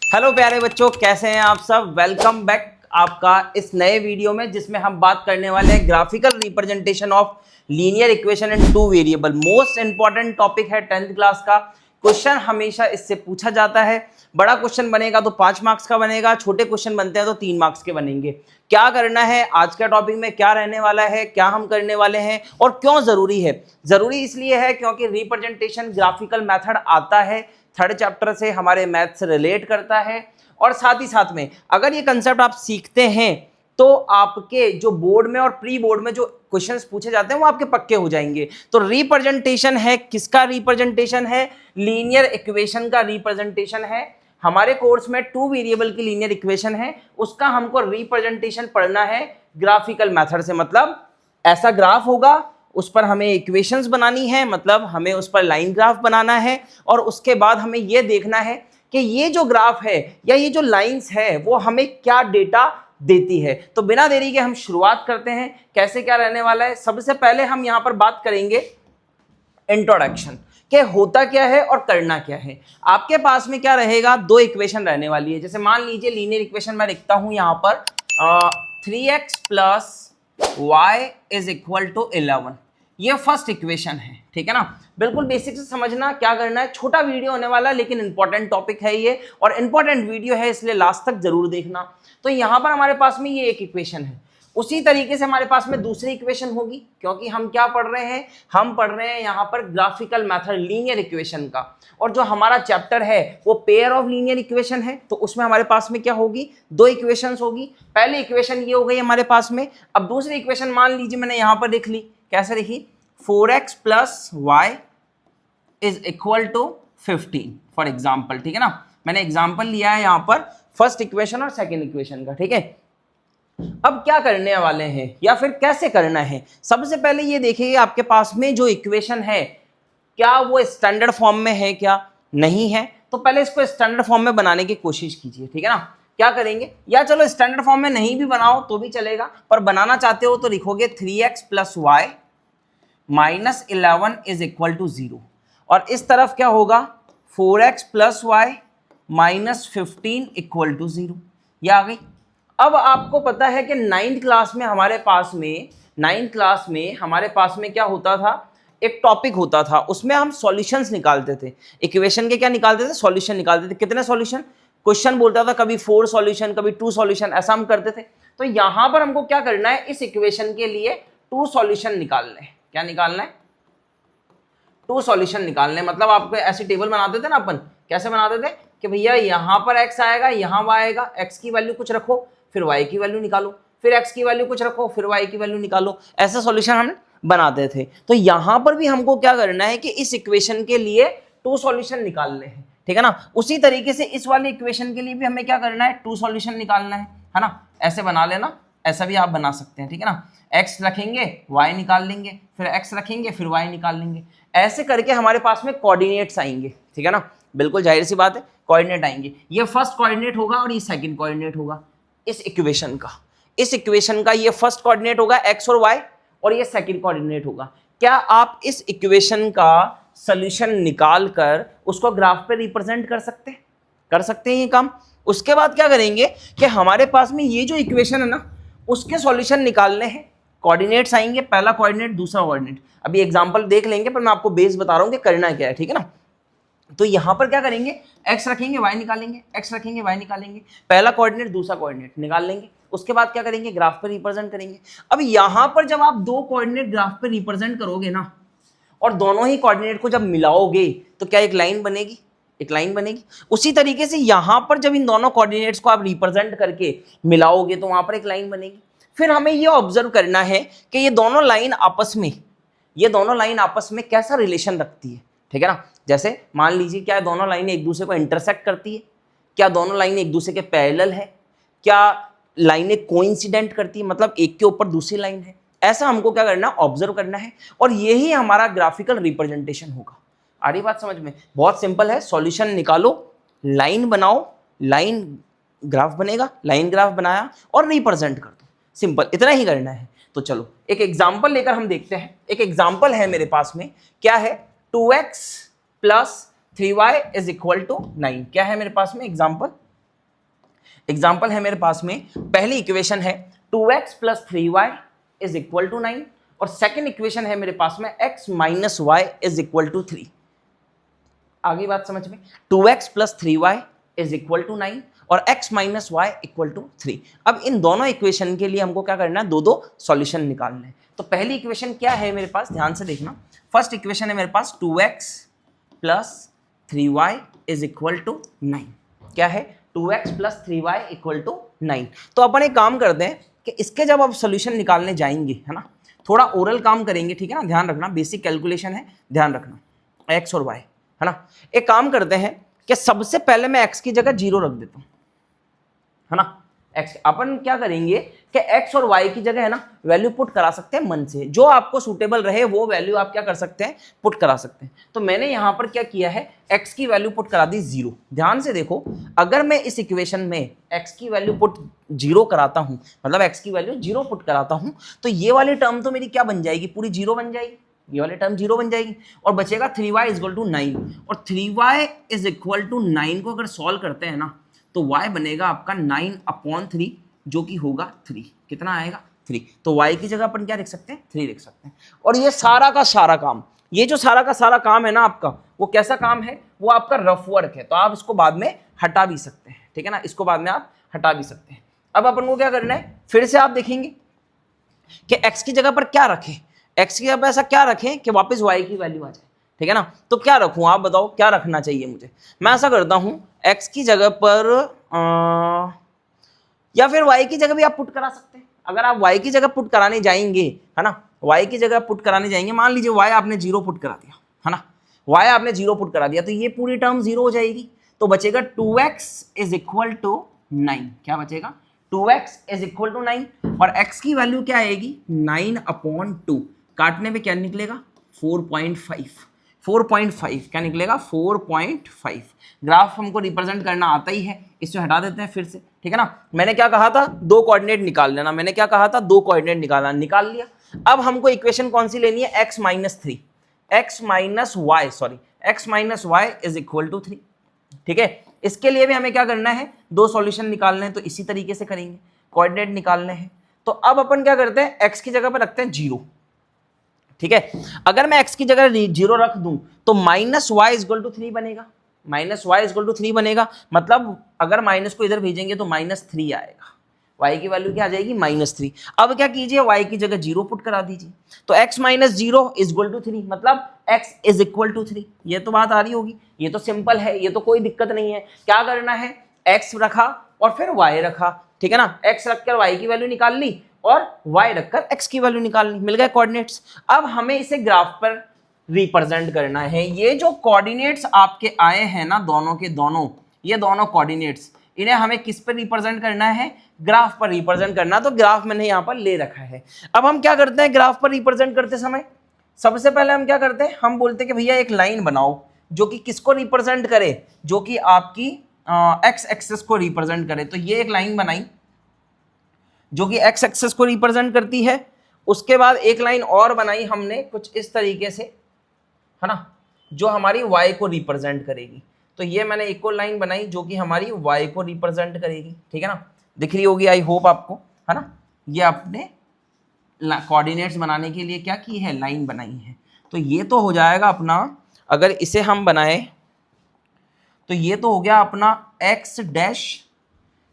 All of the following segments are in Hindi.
हेलो प्यारे बच्चों, कैसे हैं आप सब। वेलकम बैक आपका इस नए वीडियो में, जिसमें हम बात करने वाले हैं graphical representation of linear equation in two variable. Most important topic है 10th क्लास का। क्वेश्चन हमेशा इससे पूछा जाता है। बड़ा क्वेश्चन बनेगा तो 5 मार्क्स का बनेगा, छोटे क्वेश्चन बनते हैं तो 3 मार्क्स के बनेंगे। क्या करना है, आज का टॉपिक में क्या रहने वाला है, क्या हम करने वाले हैं और क्यों जरूरी है। जरूरी इसलिए है क्योंकि रिप्रेजेंटेशन ग्राफिकल मेथड आता है, 3rd चैप्टर से हमारे मैथ से रिलेट करता है। और साथ ही साथ में अगर ये कंसेप्ट आप सीखते हैं तो आपके जो बोर्ड में और प्री बोर्ड में जो क्वेश्चंस पूछे जाते हैं वो आपके पक्के हो जाएंगे। तो रिप्रेजेंटेशन है, किसका रिप्रेजेंटेशन है? लीनियर इक्वेशन का रिप्रेजेंटेशन है। हमारे कोर्स में 2 वेरिएबल की लीनियर इक्वेशन है, उसका हमको रिप्रेजेंटेशन पढ़ना है ग्राफिकल मेथड से। मतलब ऐसा ग्राफ होगा, उस पर हमें इक्वेशंस बनानी है, मतलब हमें उस पर लाइन ग्राफ बनाना है। और उसके बाद हमें यह देखना है कि ये जो ग्राफ है या ये जो लाइंस है वो हमें क्या डेटा देती है। तो बिना देरी के हम शुरुआत करते हैं। कैसे क्या रहने वाला है, सबसे पहले हम यहां पर बात करेंगे इंट्रोडक्शन के होता क्या है और करना क्या है। आपके पास में क्या रहेगा, 2 इक्वेशन रहने वाली है। जैसे मान लीजिए लीनियर इक्वेशन मैं लिखता हूं यहां पर 3x plus y is equal to 11। ये फर्स्ट इक्वेशन है, ठीक है ना। बिल्कुल बेसिक से समझना, क्या करना है। छोटा वीडियो होने वाला है लेकिन इंपॉर्टेंट टॉपिक है ये, और इंपॉर्टेंट वीडियो है इसलिए लास्ट तक जरूर देखना। तो यहां पर हमारे पास में ये एक इक्वेशन है, उसी तरीके से हमारे पास में दूसरी इक्वेशन होगी, क्योंकि हम क्या पढ़ रहे हैं, हम पढ़ रहे हैं यहां पर ग्राफिकल मेथड लीनियर इक्वेशन का। और जो हमारा चैप्टर है वो पेयर ऑफ लीनियर इक्वेशन है, तो उसमें हमारे पास में क्या होगी, 2 इक्वेशंस होगी। पहली इक्वेशन ये हो गई हमारे पास में। अब दूसरी इक्वेशन मान लीजिए मैंने यहां पर लिख ली, कैसे लिखी, 4x plus y is equal to 15 for example, ठीक है ना। मैंने एग्जाम्पल लिया है यहां पर फर्स्ट इक्वेशन और सेकेंड इक्वेशन का, ठीक है। अब क्या करने वाले हैं या फिर कैसे करना है, सबसे पहले ये देखिए आपके पास में जो इक्वेशन है क्या वो स्टैंडर्ड फॉर्म में है, क्या नहीं है। तो पहले इसको स्टैंडर्ड फॉर्म में बनाने की कोशिश कीजिए, ठीक है ना। क्या करेंगे, या चलो स्टैंडर्ड फॉर्म में नहीं भी बनाओ तो भी चलेगा, पर बनाना चाहते हो तो लिखोगे 3x plus Y minus 11 is equal to 0। और इस तरफ क्या होगा, 4x plus Y minus 15 equal to 0। यह आ गई। अब आपको पता है कि 9th क्लास में हमारे पास में क्या होता था, एक टॉपिक होता था, उसमें हम सॉल्यूशंस निकालते थे। इक्वेशन के क्या निकालते थे, सॉल्यूशन निकालते थे। कितने सॉल्यूशन, क्वेश्चन बोलता था कभी 4 सॉल्यूशन कभी 2 सॉल्यूशन, ऐसा हम करते थे। तो यहां पर हमको क्या करना है, इस इक्वेशन के लिए 2 सॉल्यूशन निकालने हैं। क्या निकालना है, 2 सॉल्यूशन निकालने। मतलब आपको ऐसी टेबल बनाते थे ना अपन, कैसे बनाते थे कि भैया यहां पर x आएगा, यहां y आएगा, x की वैल्यू कुछ रखो फिर y की वैल्यू निकालो, फिर x की वैल्यू कुछ रखो फिर y की वैल्यू निकालो। ऐसे सॉल्यूशन हम बनाते थे। तो यहां पर भी हमको क्या करना है कि इस इक्वेशन के लिए 2 सॉल्यूशन निकालने हैं, ठीक है ना। उसी तरीके से इस वाले इक्वेशन के लिए भी हमें क्या करना है, 2 सॉल्यूशन निकालना है ना। ऐसे बना लेना, ऐसा भी आप बना सकते हैं, ठीक है ना। x रखेंगे y निकाल लेंगे, फिर x रखेंगे फिर y निकाल लेंगे। ऐसे करके हमारे पास में कोऑर्डिनेट्स आएंगे, ठीक है ना। बिल्कुल जाहिर सी बात है, कोऑर्डिनेट आएंगे। ये फर्स्ट कोऑर्डिनेट होगा और ये सेकंड कोऑर्डिनेट होगा इस इक्वेशन का ये फर्स्ट कोऑर्डिनेट होगा x और y, और ये सेकंड कोऑर्डिनेट होगा। क्या आप इस इक्वेशन का सॉल्यूशन निकाल कर उसको ग्राफ पे रिप्रेजेंट कर सकते हैं ये काम। उसके बाद क्या करेंगे कि हमारे पास में ये जो इक्वेशन है ना, उसके सॉल्यूशन निकालने हैं। कोऑर्डिनेट्स आएंगे, पहला कोऑर्डिनेट दूसरा कोऑर्डिनेट। अभी एग्जांपल देख लेंगे, पर मैं आपको बेस बता रहा हूं कि करना क्या है, ठीक है ना। तो यहां पर क्या करेंगे, x रखेंगे y निकालेंगे, x रखेंगे y निकालेंगे, पहला कोऑर्डिनेट दूसरा कोऑर्डिनेट निकाल लेंगे। उसके बाद क्या करेंगे, ग्राफ पर रिप्रेजेंट करेंगे। अब यहां पर जब आप 2 कोऑर्डिनेट ग्राफ पर रिप्रेजेंट करोगे ना, और दोनों ही कोऑर्डिनेट को जब मिलाओगे तो क्या एक लाइन बनेगी, उसी तरीके से यहां पर जब इन दोनों कोऑर्डिनेट्स को आप रिप्रेजेंट करके मिलाओगे तो वहां पर एक लाइन बनेगी। फिर हमें यह ऑब्जर्व करना है कि ये दोनों लाइन आपस में कैसा रिलेशन रखती है, ठीक है ना। जैसे मान लीजिए क्या दोनों लाइनें एक दूसरे को इंटरसेक्ट करती है, क्या दोनों लाइनें एक दूसरे के पैरेलल है, क्या लाइनें कोइंसिडेंट करती है, मतलब एक के ऊपर दूसरी लाइन है। ऐसा हमको क्या करना है, ऑब्जर्व करना है, और यही हमारा ग्राफिकल रिप्रेजेंटेशन होगा। आ रही बात समझ में, बहुत सिंपल है। सॉल्यूशन निकालो, लाइन बनाओ, लाइन ग्राफ बनेगा, लाइन ग्राफ बनाया और रिप्रेजेंट कर दो, सिंपल, इतना ही करना है। तो चलो एक एग्जाम्पल लेकर हम देखते हैं। एक एग्जाम्पल है मेरे पास में, क्या है, 2x plus 3y is equal to 9। क्या है मेरे पास में एग्जाम्पल, एग्जाम्पल है मेरे पास में, पहली इक्वेशन है 2x plus 3y is equal to 9 और सेकेंड इक्वेशन है मेरे पास में x minus Y is equal to 3। आगे बात समझ में, 2x plus 3y is equal to 9 और x minus Y equal to 3। अब इन दोनों इक्वेशन के लिए हमको क्या करना है, दो दो सॉल्यूशन निकालने हैं। तो पहली इक्वेशन क्या है मेरे पास, ध्यान से देखना। फर्स्ट इक्वेशन है मेरे पास 2x plus 3y is equal to 9। क्या है, 2x plus 3y equal to 9। तो अपन एक काम करते हैं कि इसके जब आप सोल्यूशन निकालने जाएंगे, है ना, थोड़ा ओरल काम करेंगे, ठीक है ना, ध्यान रखना, बेसिक कैलकुलेशन है, ध्यान रखना, x और y, है ना। एक काम करते हैं कि सबसे पहले मैं x की जगह 0 रख देता हूं, है ना। x अपन क्या करेंगे कि x और y की जगह, है ना, वैल्यू पुट करा सकते हैं मन से, जो आपको सूटेबल रहे वो वैल्यू आप क्या कर सकते हैं, पुट करा सकते हैं। तो मैंने यहां पर क्या किया है, x की वैल्यू पुट करा दी 0। ध्यान से देखो, अगर मैं इस इक्वेशन में x की वैल्यू पुट 0 कराता हूं, मतलब x की वैल्यू 0 पुट कराता हूं, तो ये वाली टर्म तो मेरी क्या बन जाएगी, पूरी 0 बन जाएगी, ये वाली टर्म 0 बन जाएगी और बचेगा 3y इज इक्वल टू 9। और 3y इज इक्वल टू 9 को अगर सॉल्व करते हैं ना, तो y बनेगा आपका 9/3 जो कि होगा 3। कितना आएगा, 3। तो y की जगह अपन क्या लिख सकते हैं, 3 लिख सकते हैं। और ये सारा का सारा काम, ये जो सारा का सारा काम है ना आपका, वो कैसा काम है, वो आपका रफ वर्क है। तो आप इसको बाद में हटा भी सकते हैं, ठीक है ना, इसको बाद में आप हटा भी सकते हैं। अब अपन को क्या करना है, फिर से आप देखेंगे कि x की जगह पर क्या रखें, x की जगह पर ऐसा क्या रखें कि वापस y की वैल्यू आ जाए, ठीक है ना। तो क्या रखूं, आप बताओ क्या रखना चाहिए मुझे। मैं ऐसा करता हूं, x की जगह पर या फिर y की जगह भी आप पुट करा सकते हैं। अगर आप y की जगह पुट कराने जाएंगे, है ना, y की जगह पुट कराने जाएंगे, मान लीजिए y आपने 0 पुट करा दिया, है ना, y आपने 0 पुट करा दिया, तो ये पूरी टर्म 0 हो जाएगी। तो बचेगा 2x इज इक्वल टू 9। क्या बचेगा, 2x इज इक्वल टू 9 और x की वैल्यू क्या आएगी, 9/2। काटने पे क्या निकलेगा, 4.5। 4.5 क्या निकलेगा, 4.5। ग्राफ हमको रिप्रेजेंट करना आता ही है, इससे हटा देते हैं फिर से, ठीक है ना। मैंने क्या कहा था, दो कोऑर्डिनेट निकाल लेना, मैंने क्या कहा था, दो कोऑर्डिनेट निकालना, निकाल लिया। अब हमको इक्वेशन कौन सी लेनी है, x minus 3, x minus Y, sorry, x minus Y is equal to 3, ठीक है। इसके लिए भी हमें क्या करना है, दो सॉल्यूशन निकालने हैं, तो इसी तरीके से करेंगे, कोऑर्डिनेट निकालने हैं। तो अब अपन क्या करते हैं, x की जगह पर रखते हैं 0, ठीक है। अगर मैं x की जगह 0 रख दूं तो minus Y is equal to 3 बनेगा, minus Y is equal to 3 बनेगा, मतलब अगर माइनस को इधर भेजेंगे तो -3 आएगा, y की वैल्यू क्या आ जाएगी, -3। अब क्या कीजिए, y की जगह 0 पुट करा दीजिए, तो x minus 0 is equal to 3, मतलब x इज इक्वल टू 3। ये तो बात आ रही होगी, ये तो सिंपल है, ये तो कोई दिक्कत नहीं है। क्या करना है, x रखा और फिर y रखा, ठीक है ना, x रखकर y की वैल्यू निकाल ली और y रखकर x की वैल्यू निकालनी, मिल गए कोऑर्डिनेट्स। अब हमें इसे ग्राफ पर रिप्रेजेंट करना है। ये जो कोऑर्डिनेट्स आपके आए हैं ना, दोनों के दोनों, ये दोनों कोऑर्डिनेट्स, इन्हें हमें किस पर रिप्रेजेंट करना है, ग्राफ पर रिप्रेजेंट करना। तो ग्राफ मैंने यहाँ पर ले रखा है। अब हम क्या करते हैं, ग्राफ पर रिप्रेजेंट करते समय सबसे पहले हम क्या करते हैं, हम बोलते हैं कि भैया एक लाइन बनाओ जो कि किसको रिप्रेजेंट करे, जो कि आपकी एक्स एक्सेस को रिप्रेजेंट करे। तो ये एक लाइन बनाई जो कि एक्स एक्सेस को रिप्रेजेंट करती है। उसके बाद एक लाइन और बनाई हमने कुछ इस तरीके से, है ना, जो हमारी y को रिप्रेजेंट करेगी। तो ये मैंने एक और लाइन बनाई जो कि हमारी y को रिप्रेजेंट करेगी, ठीक है ना, दिख रही होगी आई होप आपको, है ना। ये आपने कोऑर्डिनेट्स बनाने के लिए क्या की है, लाइन बनाई है। तो ये तो हो जाएगा अपना, अगर इसे हम बनाए तो ये तो हो गया अपना x डैश,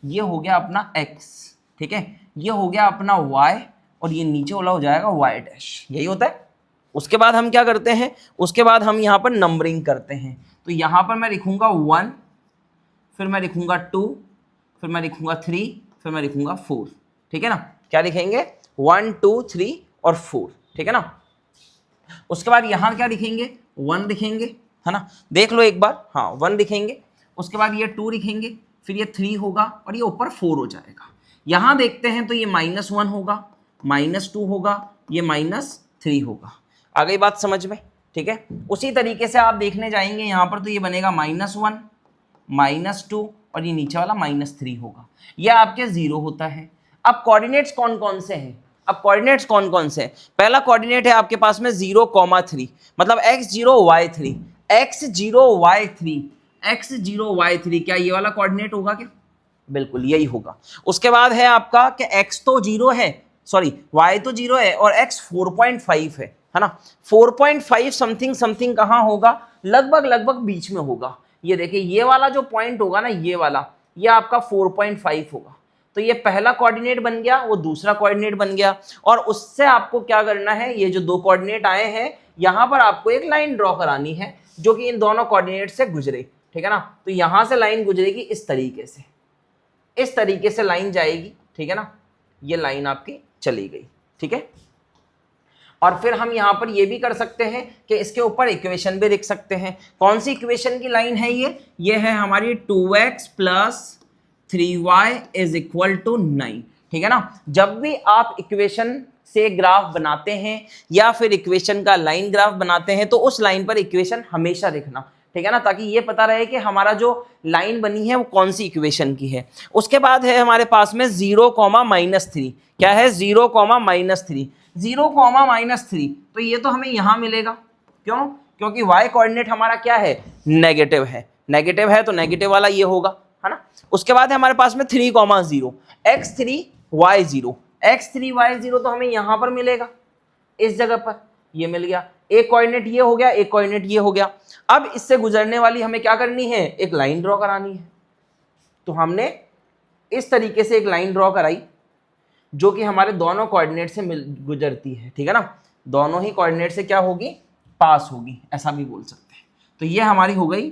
ये हो गया अपना x, ठीक है, ये हो गया अपना y और ये नीचे वाला हो जाएगा y डैश, यही होता है। उसके बाद हम क्या करते हैं, उसके बाद हम यहाँ पर नंबरिंग करते हैं। तो यहाँ पर मैं लिखूंगा 1, फिर मैं लिखूंगा 2, फिर मैं लिखूंगा 3, फिर मैं लिखूंगा 4, ठीक है ना। क्या लिखेंगे, 1 2 3 और 4, ठीक है ना। उसके बाद यहाँ क्या लिखेंगे, 1 लिखेंगे, है ना, देख लो एक बार, हाँ 1 लिखेंगे। उसके बाद ये 2 लिखेंगे, फिर ये 3 होगा और ये ऊपर 4 हो जाएगा। यहाँ देखते हैं तो ये -1 होगा, -2 होगा, ये -3 होगा। आ गई बात समझ में, ठीक है। उसी तरीके से आप देखने जाएंगे यहाँ पर, तो ये बनेगा -1, -2 और ये नीचे वाला -3 होगा। ये आपके 0 होता है। अब कोऑर्डिनेट्स कौन कौन से हैं, अब कोऑर्डिनेट्स कौन कौन से हैं। पहला कोऑर्डिनेट है आपके पास में 0,3, मतलब x0 y3, x0 y3, x0 y3, क्या ये वाला कोऑर्डिनेट होगा क्या, बिल्कुल यही होगा। उसके बाद है आपका कि x तो 0 है, सॉरी y तो 0 है और x 4.5 है ना। 4.5 समथिंग समथिंग कहाँ होगा, लगभग लगभग बीच में होगा। ये देखिए ये वाला जो पॉइंट होगा ना, ये वाला, ये आपका 4.5 होगा। तो ये पहला कोऑर्डिनेट बन गया, वो दूसरा कोऑर्डिनेट बन गया, और उससे आपको क्या करना है, ये जो दो कोऑर्डिनेट आए हैं यहां पर आपको एक लाइन ड्रॉ करानी है जो कि इन दोनों कोऑर्डिनेट से गुजरे, ठीक है ना। तो यहां से लाइन गुजरेगी इस तरीके से, इस तरीके से लाइन जाएगी, ठीक है ना। ये लाइन आपकी चली गई, ठीक है। और फिर हम यहां पर ये भी कर सकते हैं कि इसके ऊपर इक्वेशन भी लिख सकते हैं। कौन सी इक्वेशन की लाइन है ये है हमारी 2x + 3y = 9, ठीक है ना। जब भी आप इक्वेशन से ग्राफ बनाते हैं या फिर इक्वेशन का लाइन ग्राफ बनाते हैं तो उस लाइन पर इक्वेशन हमेशा लिखना, ठीक है ना, ताकि ये पता रहे कि हमारा जो लाइन बनी है वो कौन सी इक्वेशन की है। उसके बाद है हमारे पास में 0, -3, क्या है 0, -3, तो ये तो हमें यहां मिलेगा, क्यों, क्योंकि y कोऑर्डिनेट हमारा क्या है, नेगेटिव है, नेगेटिव है तो नेगेटिव वाला ये होगा, है ना। उसके बाद है हमारे पास में 3, 0, x3 y0, x3 y0 तो हमें यहां पर मिलेगा, इस जगह पर ये मिल गया। एक कोऑर्डिनेट ये हो गया, एक कोऑर्डिनेट ये हो गया। अब इससे गुजरने वाली हमें क्या करनी है, एक लाइन ड्रॉ करानी है। तो हमने इस तरीके से एक लाइन ड्रॉ कराई जो कि हमारे दोनों कोऑर्डिनेट से गुजरती है, ठीक है ना। दोनों ही कोऑर्डिनेट से क्या होगी, पास होगी, ऐसा भी बोल सकते हैं। तो ये हमारी हो गई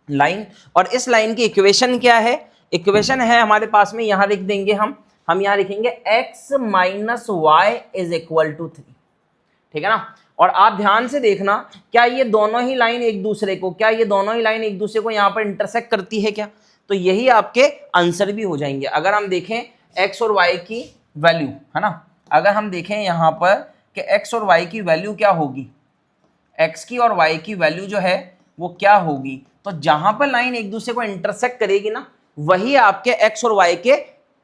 लाइन। और इस लाइन की इक्वेशन क्या है, इक्वेशन है हमारे पास में, यहां लिख देंगे हम यहां लिखेंगे x - y = 3, ठीक है ना। और आप ध्यान से देखना, क्या ये दोनों ही लाइन एक दूसरे को यहां पर इंटरसेक्ट करती है क्या, तो यही आपके आंसर भी हो जाएंगे। अगर हम देखें x और y की वैल्यू, है ना, अगर हम देखें यहां पर कि x और y की वैल्यू क्या होगी, x की और y की वैल्यू जो है वो क्या होगी, तो जहां पर लाइन एक दूसरे को इंटरसेक्ट करेगी ना, वही आपके x और y के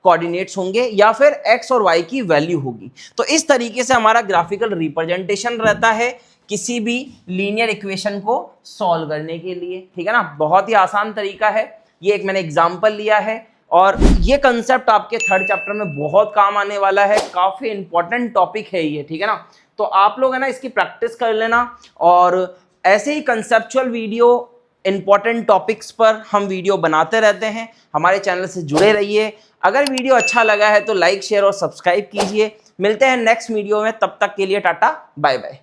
कोऑर्डिनेट्स होंगे या फिर x और y की वैल्यू होगी। तो इस तरीके से हमारा ग्राफिकल रिप्रेजेंटेशन रहता है किसी भी लीनियर इक्वेशन को सॉल्व करने के लिए, ठीक है ना। बहुत ही आसान तरीका है, ये एक मैंने एग्जांपल लिया है और ये कंसेप्ट आपके 3rd चैप्टर में बहुत काम आने वाला है, काफी इंपॉर्टेंट टॉपिक है ये, ठीक है ना। तो आप लोग है ना इसकी प्रैक्टिस कर लेना, और ऐसे ही कंसेप्चुअल वीडियो इंपॉर्टेंट टॉपिक्स पर हम वीडियो बनाते रहते हैं। हमारे चैनल से जुड़े रहिए। अगर वीडियो अच्छा लगा है तो लाइक, शेयर और सब्सक्राइब कीजिए। मिलते हैं नेक्स्ट वीडियो में, तब तक के लिए टाटा बाय बाय।